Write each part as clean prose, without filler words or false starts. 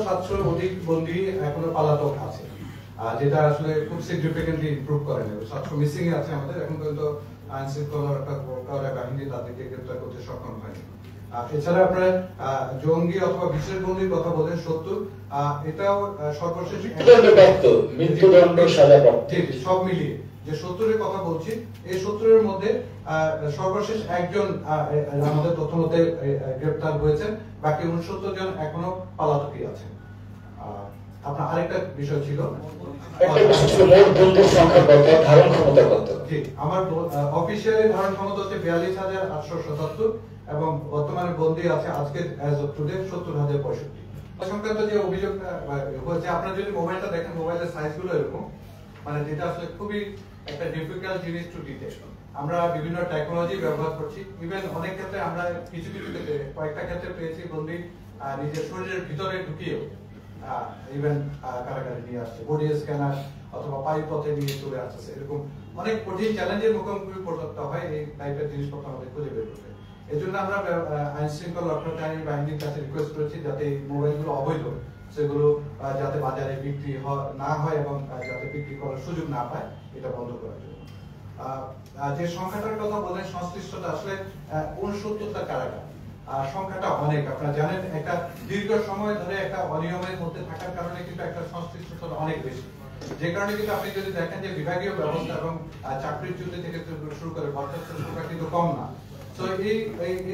700 অধিক বন্দী এখনো পলাতক আছে, যেটা আসলে খুব সিগনিফিকেন্টলি ইমপ্রুভ করে নেবে। 700 মিসিং আছে আমাদের, এখন পর্যন্ত আইন শৃঙ্খলা রক্ষা বাহিনী তাদেরকে গ্রেপ্তার করতে সক্ষম হয়নি। এছাড়া আপনারা জঙ্গি অথবা বিশেষ বন্দীর কথা বলেন 70, এটাও সর্বশেষ মৃত্যুদণ্ড সাজাপ্রাপ্ত সব মিলিয়ে যে 70-এর কথা বলছি, এই 70-এর মধ্যে সর্বশেষ একজন আমাদের তথ্য মতে গ্রেপ্তার হয়েছেন, বাকি 69 জন এখনো পলাতকই আছেন। আপনার আরেকটা বিষয় ছিল আমার অফিসিয়ালি ধারণ ক্ষমতা হচ্ছে 42,877 এবং বর্তমানে বন্দী আছে আজকে অ্যাজ অফ টুডে 70,065। সংক্রান্ত যে অভিযোগটা হয়েছে, আপনারা যদি মোবাইলটা দেখেন, মোবাইলের সাইজগুলো এরকম, মানে যেটা আসলে খুবই একটা ডিফিকাল্ট জিনিস টু ডিটেক্ট। আমরা বিভিন্ন টেকনোলজি ব্যবহার করছি, ইভেন অনেক ক্ষেত্রে আমরা কিছু ক্ষেত্রে কয়েকটা ক্ষেত্রে পেয়েছি বন্দী নিজের শরীরের ভিতরে ঢুকিয়েও ইভেন কারাগারে নিয়ে আসছে, বডি স্ক্যানার অথবা পাইপথে নিয়ে চলে আসছে। এরকম অনেক কঠিন চ্যালেঞ্জের মুখোমুখি পড়তে হয় এই টাইপের জিনিসপত্র আমাদের খুঁজে বের করতে। এই জন্য আমরা আইন শৃঙ্খলা রক্ষাকারী বাহিনীর কাছে রিকোয়েস্ট করেছি যাতে এই মোবাইলগুলো অবৈধ, সেগুলো যাতে বাজারে বিক্রি না হয় এবং যাতে বিক্রি করার সুযোগ না পায়, এটা বন্ধ করার জন্য। যে সংখ্যাটার কথা বলেন সংশ্লিষ্টতা, আসলে 69টা কারাগার, সংখ্যাটা অনেক। আপনারা জানেন একটা দীর্ঘ সময় ধরে একটা অনিয়মের মধ্যে থাকার কারণে কিন্তু একটা সংশ্লিষ্টতা অনেক বেশি, যে কারণে কিন্তু আপনি যদি দেখেন যে বিভাগীয় ব্যবস্থা এবং চাকরির যুদ্ধ থেকে শুরু করে বরখাস্ত সংখ্যা কিন্তু কম না। তো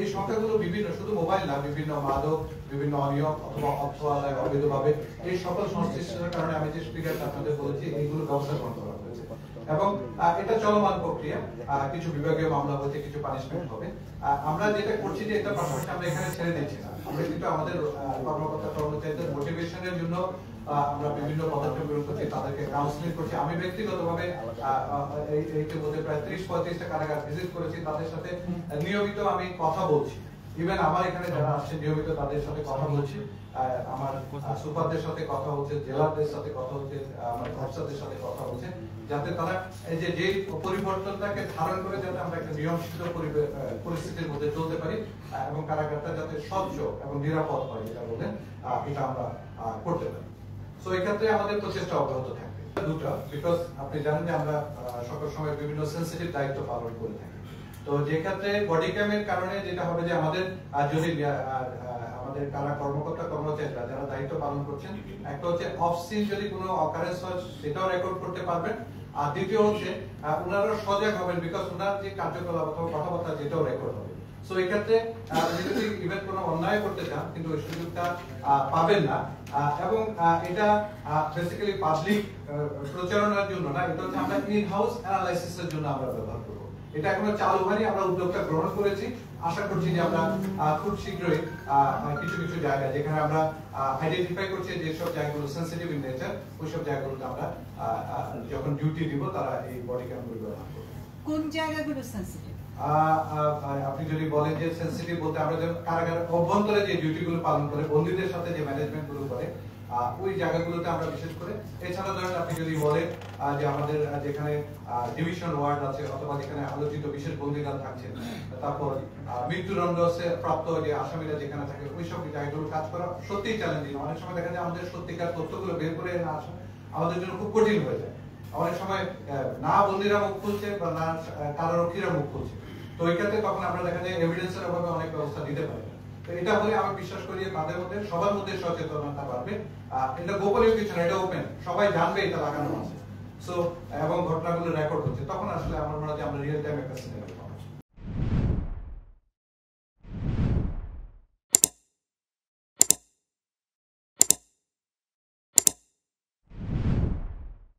এই সংখ্যাগুলো বিভিন্ন, শুধু মোবাইল না, বিভিন্ন মাদক, বিভিন্ন অনিয়ম অথবা অর্থ আদায় অবৈধভাবে, এই সকল সংশ্লিষ্টতার কারণে আমি যে স্পিকারটা আপনাদের বলেছি এইগুলো ব্যবস্থা গ্রহণ করা হয়েছে এবং এটা চলমান প্রক্রিয়া। কিছু বিভাগীয় মামলা হয়েছে, কিছু পানিশমেন্ট হবে। আমরা যেটা করছি যে এটা পাশাপাশি আমরা এখানে ছেড়ে দিচ্ছি না, আমরা কিন্তু আমাদের কর্মকর্তা কর্মচারীদের মোটিভেশনের জন্য আমরা বিভিন্ন পদক্ষেপ গ্রহণ করছি, তাদেরকে কাউন্সিলিং করছি। আমি ব্যক্তিগতভাবে এইতে মধ্যে প্রায় 30-35টা কারাগার ভিজিট করেছি, তাদের সাথে নিয়মিত আমি কথা বলছি। ইভেন আমার এখানে যারা আসছে নিয়মিত তাদের সাথে কথা বলছি, আমার সুপারদের সাথে কথা হচ্ছে, জেলাদের সাথে কথা হচ্ছে, আমার অফিসারদের সাথে কথা হচ্ছে, যাতে তারা এই যে পরিবর্তনটাকে ধারণ করে যাতে আমরা একটা নিয়ন্ত্রিত পরিস্থিতির মধ্যে চলতে পারি এবং কারাগারটা যাতে স্বচ্ছ এবং নিরাপদ হয়, যেটা বলেন এটা আমরা করতে পারি। সো এই ক্ষেত্রে আমাদের প্রচেষ্টা অব্যাহত থাকবে। দুটা, বিকজ আপনি জানেন যে আমরা সকল সময় বিভিন্ন সেন্সিটিভ দায়িত্ব পালন করে থাকি। তো যে ক্ষেত্রে বডি ক্যামের কারণে যেটা হবে যে আমাদের যদি আমাদের কারা কর্মকর্তা কর্মচারীরা যারা দায়িত্ব পালন করছেন, একটা হচ্ছে অফ সিন যদি কোনো অকারেন্স হয় সেটাও রেকর্ড করতে পারবেন, আর দ্বিতীয় হচ্ছে ওনারা সজাগ হবেন, বিকজ ওনার যে কার্যকলাপ অথবা কথাবার্তা যেটাও রেকর্ড হবে। সো এই ক্ষেত্রে যদি ইভেন কোনো অন্যায় করতে চান কিন্তু ওই সুযোগটা পাবেন না, এবং এটা বেসিক্যালি পাবলিক প্রচারণার জন্য না, এটা হচ্ছে আমরা ইন হাউস অ্যানালাইসিসের জন্য আমরা ব্যবহার করব। এটা এখনো চালু হয়নি, আমরা উদ্যোগটা গ্রহণ করেছি। আশা করছি যে আমরা খুব শীঘ্রই কিছু কিছু জায়গা যেখানে আমরা আইডেন্টিফাই করছি যেসব জায়গাগুলো সেন্সিটিভ ইন নেচার, ওইসব জায়গাগুলোতে আমরা যখন ডিউটি দিব তারা এই বডি ক্যামগুলো ব্যবহার করবে। কোন জায়গাগুলো সেন্সিটিভ? আপনি যদি বলেন যে সেন্সিটিভ বলতে আমরা যে কারাগারের অভ্যন্তরে যে ডিউটিগুলো পালন করে, বন্দীদের সাথে যে ম্যানেজমেন্ট গুলো করে, ওই জায়গাগুলোতে আমরা বিশেষ করে। এছাড়া ধরেন আপনি যদি বলেন যে আমাদের যেখানে ডিভিশন ওয়ার্ড আছে অথবা যেখানে আলোচিত বিশেষ বন্দীরা থাকছেন, তারপর মৃত্যুদণ্ড প্রাপ্ত যে আসামিরা যেখানে থাকে, ওইসব জায়গাগুলো কাজ করা সত্যিই চ্যালেঞ্জিং। অনেক সময় দেখা যায় আমাদের সত্যিকার তথ্যগুলো বের করে না আসা আমাদের জন্য খুব কঠিন হয়ে যায়। অনেক সময় না বন্দীরা মুখ খুলছে বা না কারারক্ষীরা মুখ খুলছে, তো ওই ক্ষেত্রে তখন আমরা দেখা যায় এভিডেন্সের অভাবে অনেক ব্যবস্থা দিতে পারি। তো এটা হলে আমি বিশ্বাস করি তাদের মধ্যে সবার মধ্যে সচেতনতা বাড়বে। এটা গোপনীয় কিছু না, এটা ওপেন, সবাই জানবে এটা লাগানো আছে। সো এবং ঘটনাগুলো রেকর্ড হচ্ছে, তখন আসলে আমার মনে হয় আমরা রিয়েল টাইম একটা সিনারি পাবো।